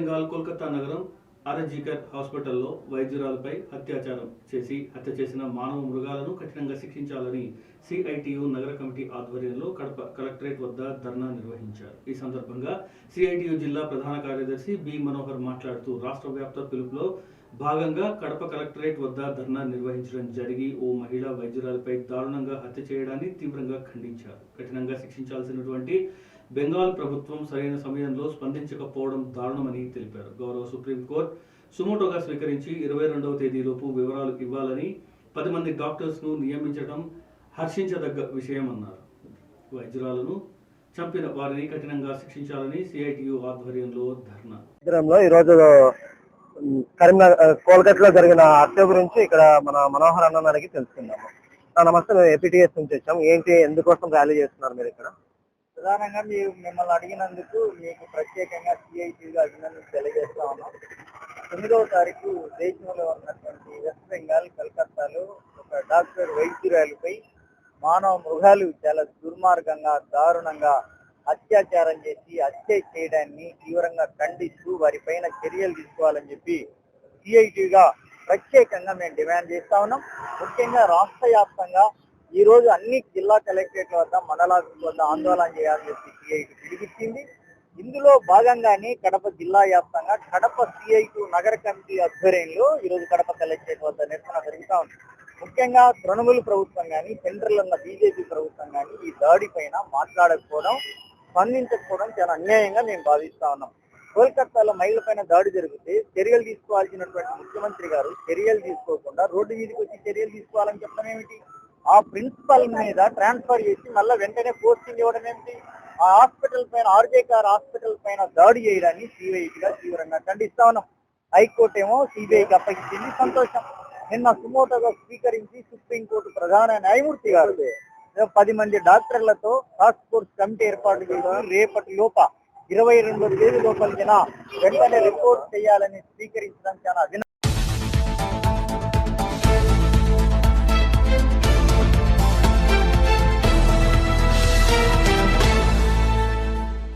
బెంగాల్ కోల్కతా నగరం ఆర్జీకర్ హాస్పిటల్లో వైద్యురాలపై హత్య చేసిన మానవ మృగాలను కఠినంగా శిక్షించాలని సిఐటియు నగర కమిటీ ఆధ్వర్యంలో కడప కలెక్టరేట్ వద్ద ధర్నా నిర్వహించారు. ఈ సందర్భంగా సిఐటియు జిల్లా ప్రధాన కార్యదర్శి బి మనోహర్ మాట్లాడుతూ రాష్ట్ర వ్యాప్త పిలుపులో భాగంగా కడప కలెక్టరేట్ వద్ద ధర్నా నిర్వహించడం జరిగి ఓ మహిళా వైద్యురాలపై దారుణంగా హత్య చేయడాన్ని తీవ్రంగా ఖండించారు. కఠినంగా శిక్షించాల్సినటువంటి బెంగాల్ ప్రభుత్వం సరైన సమయంలో స్పందించకపోవడం దారుణమని తెలిపారు. గౌరవ సుప్రీంకోర్టు సుమోటోగా స్వీకరించి 22వ తేదీలోపు వివరాలు ఇవ్వాలని 10 మంది డాక్టర్స్ను నియమించడం హర్షించదగ్గ విషయమన్నారు. వైద్యురాలను చంపిన వారిని కఠినంగా శిక్షించాలని సిఐటియు ఆధ్వర్యంలో ధర్నా. ఈరోజు కరీంనగర్ కోల్కతాలో జరిగిన హత్య గురించి ఇక్కడ మన మనోహర్ అన్న అడిగి తెలుసుకుందాము. నమస్తే, మేము ఏపీటీఎస్ నుంచి వచ్చాం. ఏంటి, ఎందుకోసం ర్యాలీ చేస్తున్నారు మీరు ఇక్కడ? ప్రధానంగా మీరు మిమ్మల్ని అడిగినందుకు మీకు ప్రత్యేకంగా సిఐటిగా అభినందనలు తెలియజేస్తా ఉన్నాం. 9వ తారీఖు దేశంలో ఉన్నటువంటి వెస్ట్ బెంగాల్ కలకత్తాలో ఒక డాక్టర్ వైద్యురాలిపై మానవ మృగాలు చాలా దుర్మార్గంగా దారుణంగా అత్యాచారం చేసి హత్య చేయడాన్ని తీవ్రంగా ఖండిస్తూ వారిపైన చర్యలు తీసుకోవాలని చెప్పి సిఐటిగా ప్రత్యేకంగా మేము డిమాండ్ చేస్తా ఉన్నాం. ముఖ్యంగా రాష్ట్ర వ్యాప్తంగా ఈ రోజు అన్ని జిల్లా కలెక్టరేట్ల వద్ద మండలాల వద్ద ఆందోళన చేయాలని చెప్పి సిఐటి పిలిపించింది. ఇందులో భాగంగానే కడప జిల్లా వ్యాప్తంగా కడప సిఐటి నగర కమిటీ ఆధ్వర్యంలో ఈరోజు కడప కలెక్టరేట్ వద్ద నిరసన జరుగుతూ ఉంది. ముఖ్యంగా తృణమూల్ ప్రభుత్వం కానీ సెంట్రల్ ఉన్న బీజేపీ ప్రభుత్వం కానీ ఈ దాడి పైన మాట్లాడకపోవడం, స్పందించకపోవడం చాలా అన్యాయంగా మేము భావిస్తా ఉన్నాం. కోల్కతాలో మహిళల పైన దాడి జరిగితే చర్యలు తీసుకోవాల్సినటువంటి ముఖ్యమంత్రి గారు చర్యలు తీసుకోకుండా రోడ్డు మీదకి వచ్చి చర్యలు తీసుకోవాలని చెప్పడం ఏమిటి? ఆ ప్రిన్సిపల్ మీద ట్రాన్స్ఫర్ చేసి మళ్ళీ వెంటనే పోస్టింగ్ ఇవ్వడం ఏమిటి? ఆ హాస్పిటల్ పైన ఆర్జేకార్ హాస్పిటల్ పైన దాడి చేయడాన్ని సిబిఐగా తీవ్రంగా ఖండిస్తా ఉన్నాం. హైకోర్టు ఏమో సిబిఐకి అప్పగించింది, సంతోషం. నిన్న సుమోటోగా స్వీకరించి సుప్రీంకోర్టు ప్రధాన న్యాయమూర్తి గారు 10 మంది డాక్టర్లతో టాస్క్ ఫోర్స్ కమిటీ ఏర్పాటు చేసి రేపటి లోప 22వ తేదీ లోపలికి వెంటనే రిపోర్ట్ చేయాలని స్వీకరించడం చాలా